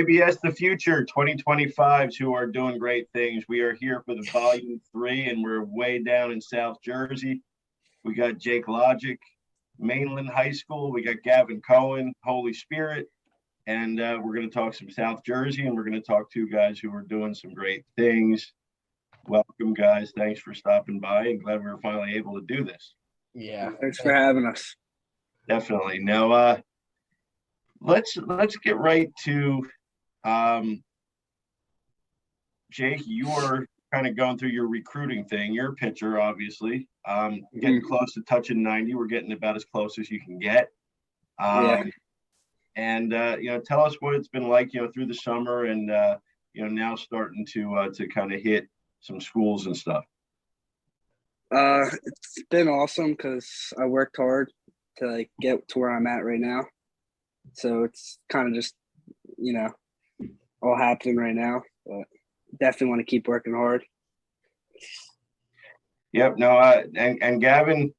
ABS The Future 2025s who are doing great things. We are here for the volume 3, and we're way down in South Jersey. We got Jake Lodgek, Mainland High School. We got Gavin Cohen, Holy Spirit. And we're going to talk some South Jersey, and we're going to talk to guys who are doing some great things. Welcome, guys. Thanks for stopping by, and glad we were finally able to do this. Yeah. Thanks for having us. Definitely. Now, let's get right to Jake. You are kind of going through your recruiting thing. You're a pitcher, obviously. Getting close to touching 90. We're getting about as close as you can get. And tell us what it's been like, through the summer, and now starting to kind of hit some schools and stuff. It's been awesome because I worked hard to get to where I'm at right now. So it's kind of just, all happening right now, but definitely want to keep working hard. Yep. No, and Gavin,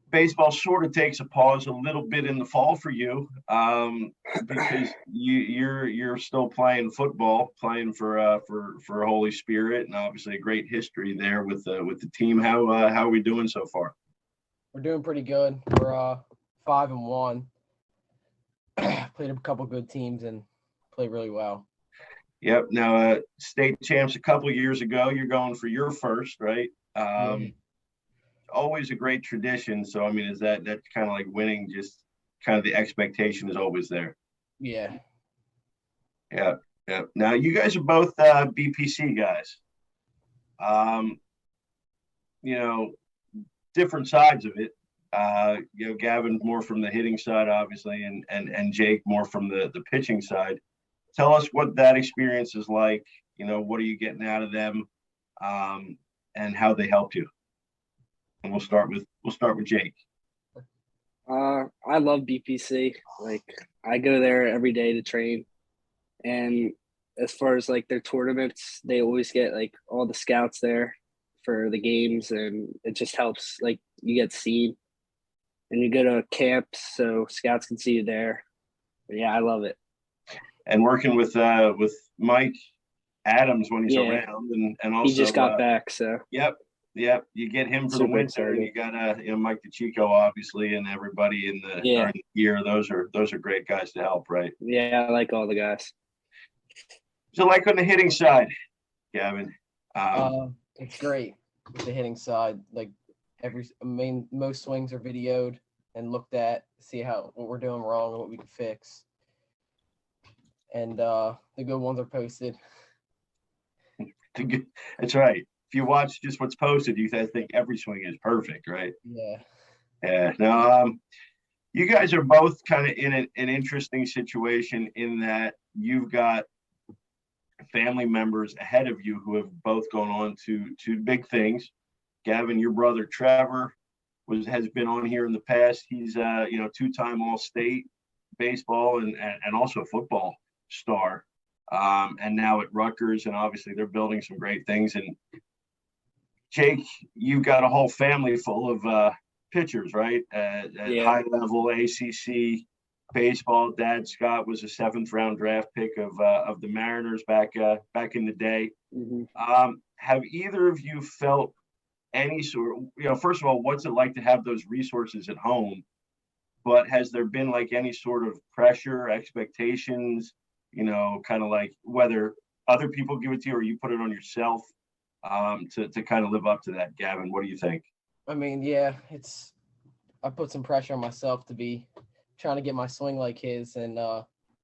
baseball sort of takes a pause a little bit in the fall for you, because you're still playing football, playing for Holy Spirit, and obviously a great history there with the team. How are we doing so far? We're doing pretty good. We're 5-1. Played a couple good teams and played really well. Yep. Now, state champs a couple of years ago. You're going for your first, right? Always a great tradition. So, I mean, is that's kind of like winning? Just kind of the expectation is always there. Yeah. Yeah. Now, you guys are both BPC guys. Different sides of it. Gavin more from the hitting side, obviously, and Jake more from the pitching side. Tell us what that experience is like. What are you getting out of them, and how they helped you? And we'll start with Jake. I love BPC. I go there every day to train, and as far as their tournaments, they always get all the scouts there for the games, and it just helps. You get seen, and you go to camps so scouts can see you there. But yeah, I love it. And working with Mike Adams when he's around, and also he just got back. So yep. You get him for the winter, and you got Mike DeChico, obviously, and everybody in the year. Those are great guys to help, right? Yeah, I like all the guys. So, on the hitting side, Gavin, it's great with the hitting side. Most swings are videoed and looked at, see what we're doing wrong and what we can fix. And the good ones are posted. That's right. If you watch just what's posted, you guys think every swing is perfect, right? Yeah. Yeah. Now, you guys are both kind of in an interesting situation in that you've got family members ahead of you who have both gone on to big things. Gavin, your brother Trevor has been on here in the past. He's two-time All-State baseball and also football star, and now at Rutgers, and obviously they're building some great things. And Jake, you've got a whole family full of pitchers, right? At high level ACC baseball. Dad Scott was a 7th-round draft pick of the Mariners back in the day. Mm-hmm. Have either of you felt any sort of, first of all, what's it like to have those resources at home? But has there been any sort of pressure, expectations, kind of whether other people give it to you or you put it on yourself, to kind of live up to that? Gavin, what do you think? I mean, yeah, I put some pressure on myself to be trying to get my swing like his, and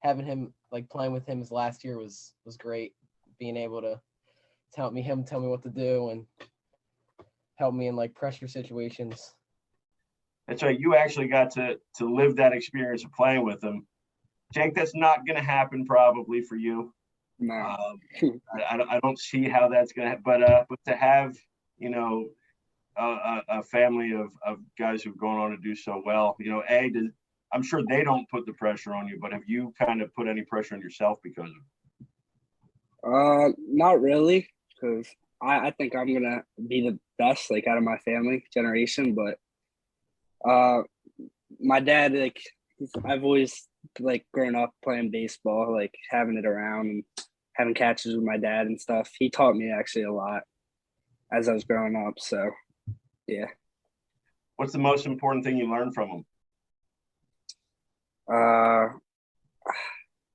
having him playing with him his last year was great. Being able to tell me what to do and help me in pressure situations. That's right. You actually got to live that experience of playing with him. Jake, that's not going to happen probably for you. No. I don't see how that's going to, but to have, a family of guys who've gone on to do so well, I'm sure they don't put the pressure on you, but have you kind of put any pressure on yourself because of it? Not really, because I think I'm going to be the best, out of my family generation, but my dad, I've always like growing up playing baseball, like having it around and having catches with my dad and stuff. He taught me actually a lot as I was growing up. So yeah. What's the most important thing you learned from him? Uh,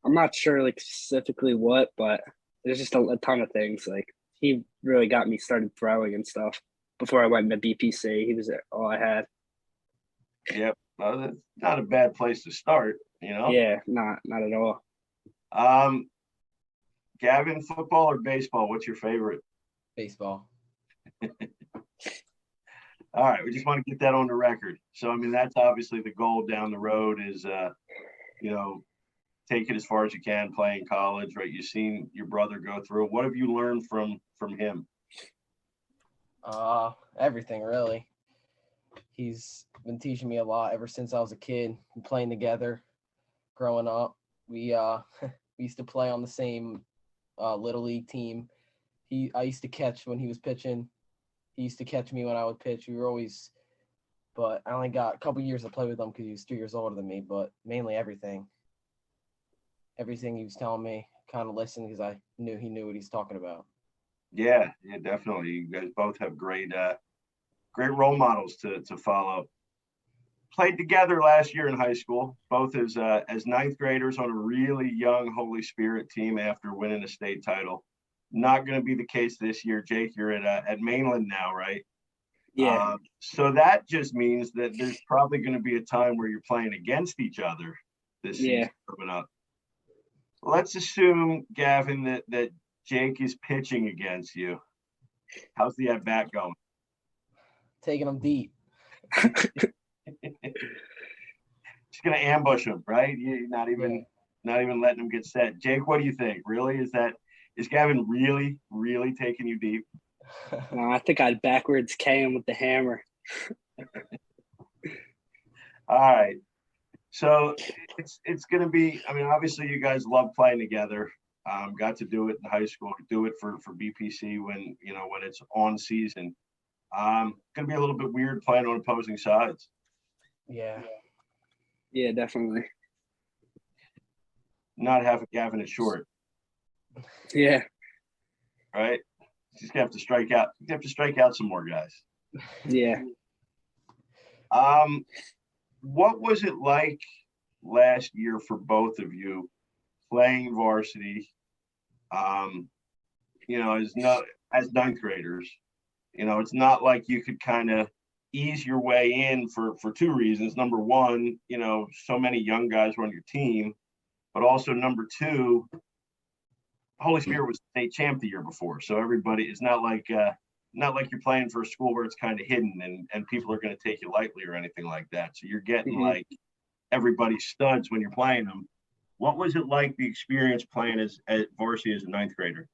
I'm not sure like specifically what, but there's just a ton of things. Like he really got me started throwing and stuff before I went into BPC. He was all I had. Yep. Well, that's not a bad place to start, Yeah, not at all. Um, Gavin, football or baseball? What's your favorite? Baseball. All right, we just want to get that on the record. So, I mean, that's obviously the goal down the road is, take it as far as you can, play in college, right? You've seen your brother go through. What have you learned from him? Everything really. He's been teaching me a lot ever since I was a kid. Playing together, growing up. We we used to play on the same little league team. I used to catch when he was pitching. He used to catch me when I would pitch. We were always, but I only got a couple years to play with him because he was 3 years older than me. But mainly everything he was telling me, kind of listened because I knew he knew what he's talking about. Yeah, definitely. You guys both have great role models to follow. Played together last year in high school, both as ninth graders on a really young Holy Spirit team after winning a state title. Not going to be the case this year, Jake. You're at Mainland now, right? Yeah. So that just means that there's probably going to be a time where you're playing against each other this season coming up. Let's assume, Gavin, that Jake is pitching against you. How's the at bat going? Taking him deep. Just gonna ambush him, right? You're not even letting him get set. Jake, what do you think? Really, is Gavin really taking you deep? No, I think I'd backwards K him with the hammer. All right. So it's going to be, I mean, obviously you guys love playing together. Got to do it in high school, do it for BPC when it's on season. Going to be a little bit weird playing on opposing sides. Yeah. Yeah, definitely. Not having Gavin is short. Yeah. Right? Just gonna have to strike out. You have to strike out some more guys. Yeah. What was it like last year for both of you playing varsity? As ninth graders, it's not like you could kind of ease your way in for two reasons. Number one, so many young guys were on your team, but also number two, Holy Spirit was state champ the year before, so everybody is not like you're playing for a school where it's kind of hidden and people are going to take you lightly or anything like that. So you're getting like everybody's studs when you're playing them. What was it like, the experience playing at varsity as a ninth grader?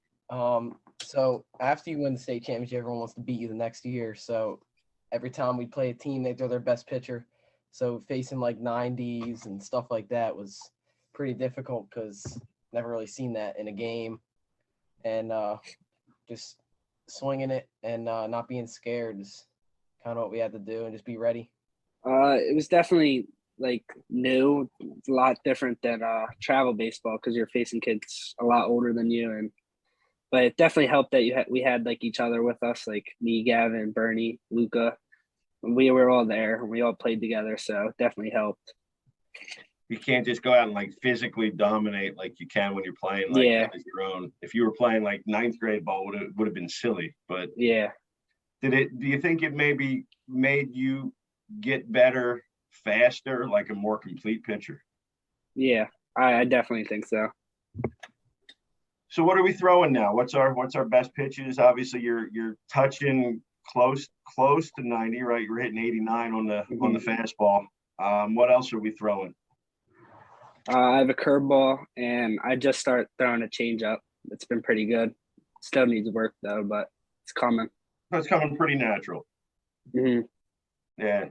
So after you win the state championship, everyone wants to beat you the next year. So every time we play a team, they throw their best pitcher. So facing like 90s and stuff like that was pretty difficult because never really seen that in a game. And just swinging it and not being scared is kind of what we had to do and just be ready. It was definitely like new. It's a lot different than travel baseball because you're facing kids a lot older than you, but it definitely helped that we had like each other with us, like me, Gavin, Bernie, Luca. We were all there and we all played together, so it definitely helped. You can't just go out and like physically dominate like you can when you're playing like as your own. If you were playing like ninth grade ball, would have been silly. But yeah, do you think it maybe made you get better faster, like a more complete pitcher? Yeah, I definitely think so. So what are we throwing now? What's our best pitches? Obviously, you're touching close to 90, right? You're hitting 89 on the fastball. What else are we throwing? I have a curveball, and I just started throwing a changeup. It's been pretty good. Still needs work though, but it's coming. It's coming pretty natural. Mm-hmm. Yeah.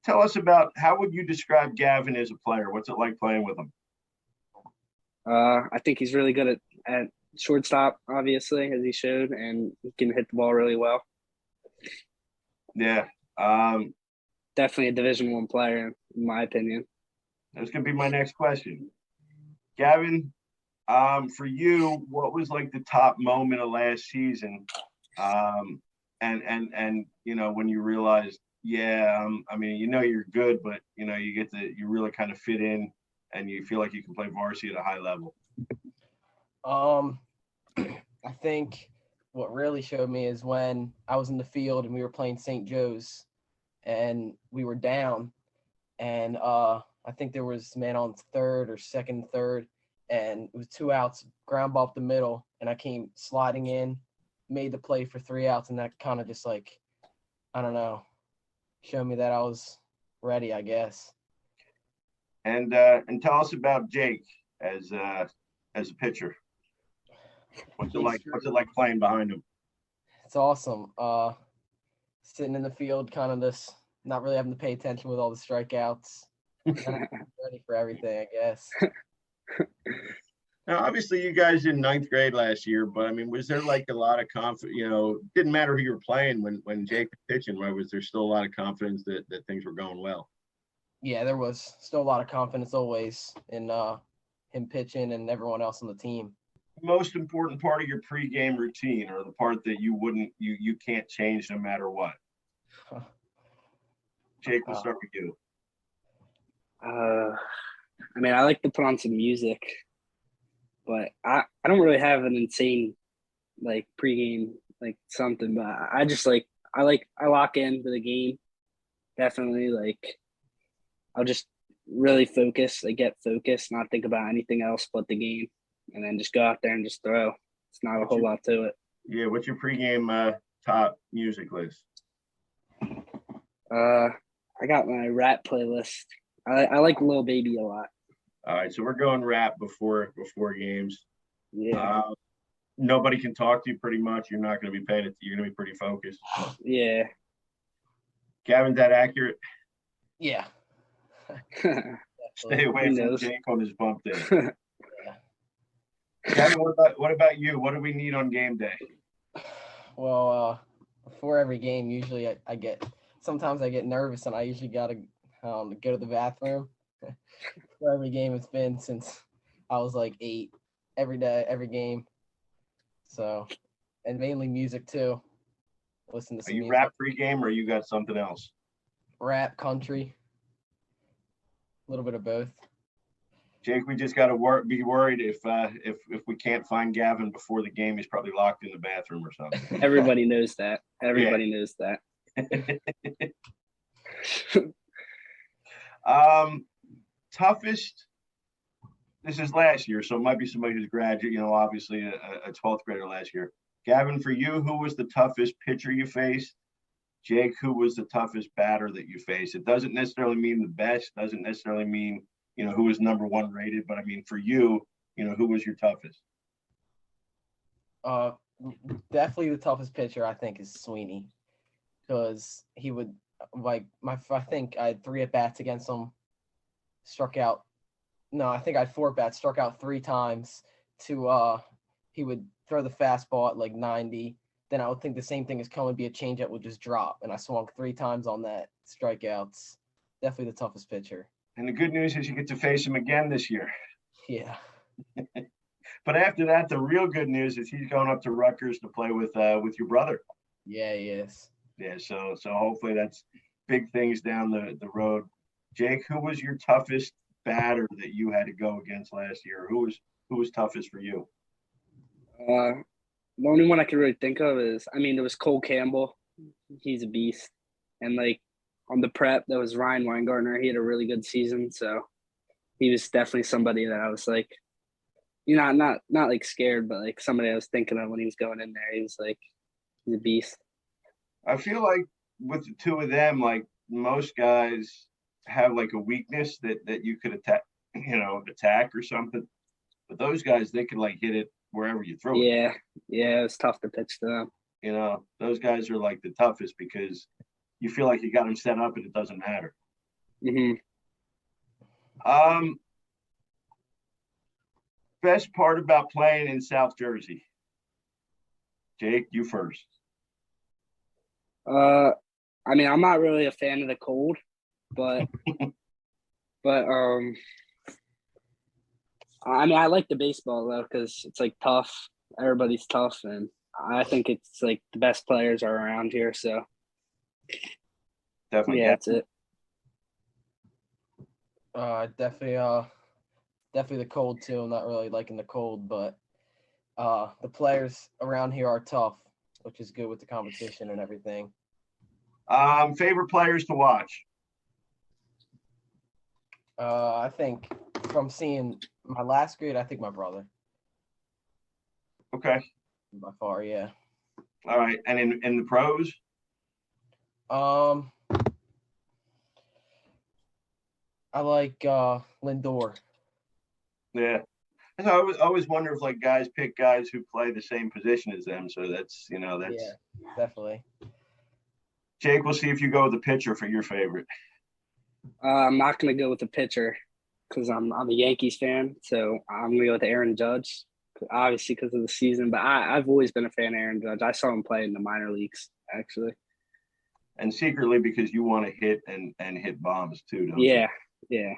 Tell us about, how would you describe Gavin as a player? What's it like playing with him? I think he's really good at shortstop, obviously, as he showed, and he can hit the ball really well. Yeah. Definitely a Division I player, in my opinion. That's gonna be my next question. Gavin, for you, what was like the top moment of last season? And you know, when you realized, yeah, I mean, you know you're good, but you know, you really kind of fit in and you feel like you can play varsity at a high level. Um, I think what really showed me is when I was in the field and we were playing St. Joe's and we were down and I think there was man on third or second, third, and it was 2 outs, ground ball up the middle, and I came sliding in, made the play for 3 outs, and that kind of just like, I don't know, showed me that I was ready, I guess. And tell us about Jake as a pitcher. What's it like? What's it like playing behind him? It's awesome. Sitting in the field, kind of just not really having to pay attention with all the strikeouts. Ready for everything, I guess. Now, obviously, you guys in ninth grade last year, but I mean, was there like a lot of confidence? You know, didn't matter who you were playing when Jake was pitching, right? Was there still a lot of confidence that things were going well? Yeah, there was still a lot of confidence always in him pitching and everyone else on the team. Most important part of your pregame routine, or the part that you can't change no matter what? Jake, we'll start with you. I mean, I like to put on some music, but I don't really have an insane like pregame like something, but I just like I lock into the game. Definitely, like I'll just really focus, like get focused, not think about anything else but the game, and then just go out there and just throw. It's not a whole lot to it. Yeah, what's your pregame top music list? I got my rap playlist. I like Lil Baby a lot. All right, so we're going rap before games. Yeah. Nobody can talk to you pretty much. You're not going to be paying it. You're going to be pretty focused. Yeah. Gavin's that accurate? Yeah. Stay away from Jake on his bump day. Gavin, what about you? What do we need on game day? Well, before every game, usually sometimes I get nervous and I usually gotta go to the bathroom. For every game it's been since I was like 8, every day, every game. So, and mainly music too. Listen to some music. Rap pregame or you got something else? Rap, country, a little bit of both. Jake, we just got to be worried if we can't find Gavin before the game, he's probably locked in the bathroom or something. Everybody knows that. Everybody knows that. Toughest. This is last year, so it might be somebody who's graduate. You know, obviously a 12th grader last year. Gavin, for you, who was the toughest pitcher you faced? Jake, who was the toughest batter that you faced? It doesn't necessarily mean the best. Doesn't necessarily mean, you know, who was number one rated, but I mean, for you, you know, who was your toughest? Definitely the toughest pitcher I think is Sweeney, because he would I think I had 3 at bats against him, struck out. No, I think I had 4 at bats, struck out 3 times. He would throw the fastball at like 90. Then I would think the same thing as Cohen, be a changeup would just drop, and I swung 3 times on that, strikeouts. Definitely the toughest pitcher. And the good news is you get to face him again this year. Yeah. But after that, the real good news is he's going up to Rutgers to play with your brother. Yeah, he is. Yeah, so hopefully that's big things down the road. Jake, who was your toughest batter that you had to go against last year? Who was toughest for you? The only one I can really think of is, I mean, it was Cole Campbell. He's a beast. And like on the prep, that was Ryan Weingartner. He had a really good season, so he was definitely somebody that I was like, you know, not like scared, but like somebody I was thinking of when he was going in there. He was like, he's a beast. I feel like with the two of them, like most guys have like a weakness that you could attack or something. But those guys, they could like hit it wherever you throw it. Yeah, it was tough to pitch to them. You know, those guys are like the toughest because you feel like you got them set up and it doesn't matter. Mm-hmm. Best part about playing in South Jersey? Jake, you first. I mean, I'm not really a fan of the cold, but But I mean, I like the baseball though because it's like tough. Everybody's tough, and I think it's like the best players are around here. So Definitely. yeah, that's it. Definitely the cold too. I'm not really liking the cold, but the players around here are tough, which is good with the competition and everything. Favorite players to watch? I think from seeing my last grade, I think my brother Okay. by far. Yeah. All right. And in the pros? Um, I like Lindor. Yeah. And I always wonder if like guys pick guys who play the same position as them. So that's Yeah, definitely. Jake, we'll see if you go with the pitcher for your favorite. I'm not gonna go with the pitcher because I'm a Yankees fan, so I'm gonna go with Aaron Judge, obviously because of the season. But I've always been a fan of Aaron Judge. I saw him play in the minor leagues actually. And secretly because you want to hit and hit bombs too, don't Yeah, you? yeah,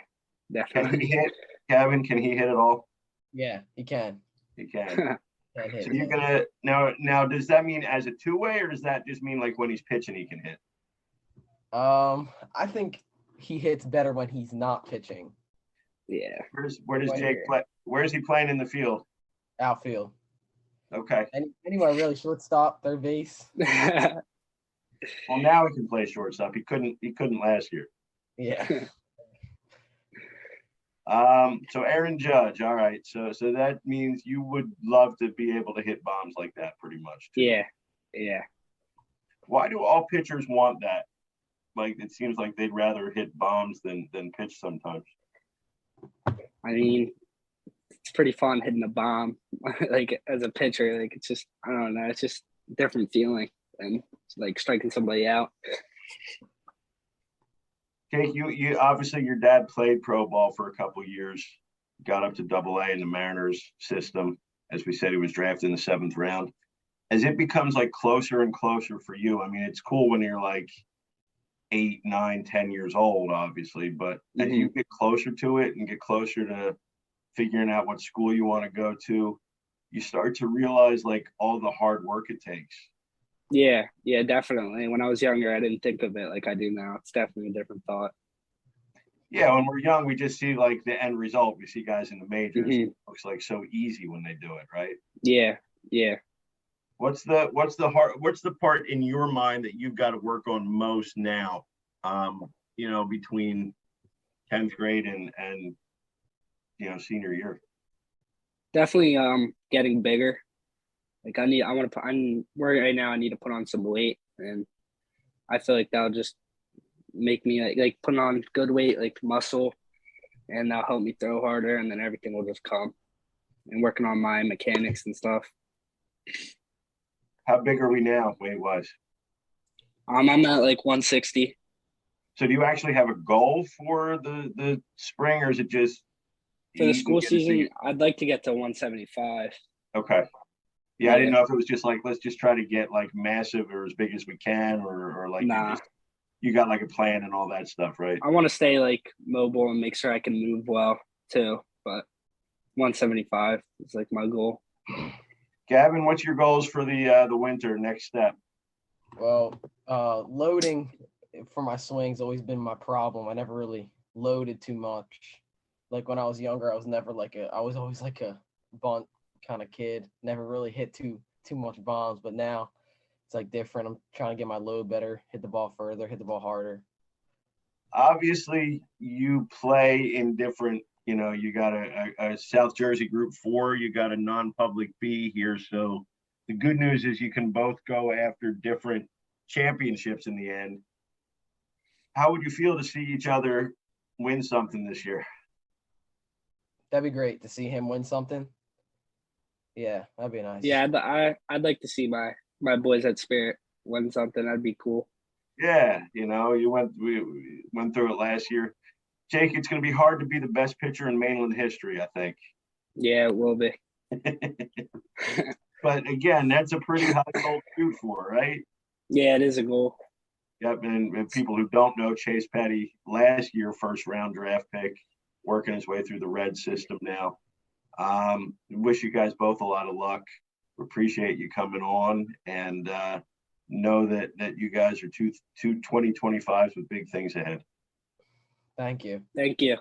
Can he definitely. hit? Gavin, can he hit at all? Yeah, he can. He can. Can hit. So you're gonna now does that mean as a two-way or does that just mean like when he's pitching he can hit? I think he hits better when he's not pitching. Yeah. Where does Jake play? Where is he playing in the field? Outfield. Okay. Anywhere really, shortstop, third base. Well, now he can play shortstop. He couldn't last year. Yeah. So Aaron Judge, all right. So that means you would love to be able to hit bombs like that pretty much too. Yeah, yeah. Why do all pitchers want that? Like it seems like they'd rather hit bombs than pitch sometimes. I mean, it's pretty fun hitting a bomb, like as a pitcher. Like it's just, I don't know, it's just a different feeling than like striking somebody out. Jake, you obviously your dad played pro ball for a couple years, got up to AA in the Mariners system. As we said, he was drafted in the 7th round. As it becomes like closer and closer for you, I mean, it's cool when you're like 8, 9, 10 years old, obviously, but as you get closer to it and get closer to figuring out what school you want to go to, you start to realize like all the hard work it takes. Yeah, definitely. When I was younger, I didn't think of it like I do now. It's definitely a different thought. Yeah, when we're young, we just see like the end result. We see guys in the majors. It looks like so easy when they do it, right? Yeah. What's the part in your mind that you've got to work on most now? Between 10th grade and senior year. Definitely getting bigger. Like I'm working right now, I need to put on some weight, and I feel like that'll just make me like putting on good weight, like muscle, and that'll help me throw harder, and then everything will just come. And working on my mechanics and stuff. How big are we now, weight wise? I'm at like 160. So do you actually have a goal for the spring, or is it just for the school season? I'd like to get to 175. Okay. Yeah, I didn't know if it was just like let's just try to get like massive or as big as we can, or like you got like a plan and all that stuff, right? I want to stay like mobile and make sure I can move well too, but 175 is like my goal. Gavin, what's your goals for the winter? Next step? Well, loading for my swing's always been my problem. I never really loaded too much. Like when I was younger, I was always like a bunt kind of kid. Never really hit too much bombs, but now it's like different. I'm trying to get my load better, hit the ball further, hit the ball harder. Obviously, you play in different. You got a South Jersey Group 4, you got a non-public B here. So the good news is you can both go after different championships in the end. How would you feel to see each other win something this year? That'd be great to see him win something. Yeah, that'd be nice. Yeah, I'd like to see my boys at Spirit win something. That'd be cool. Yeah, we went through it last year. Jake, it's going to be hard to be the best pitcher in Mainland history, I think. Yeah, it will be. But again, that's a pretty high goal to shoot for, right? Yeah, it is a goal. Yep, and people who don't know, Chase Petty, last year, first round draft pick, working his way through the red system now. Wish you guys both a lot of luck. Appreciate you coming on, and know that you guys are two 2025s with big things ahead. Thank you. Thank you.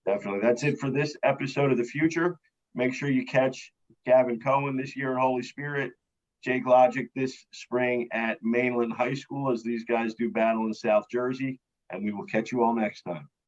Definitely. That's it for this episode of The Future. Make sure you catch Gavin Cohen this year at Holy Spirit, Jake Lodgek this spring at Mainland High School as these guys do battle in South Jersey. And we will catch you all next time.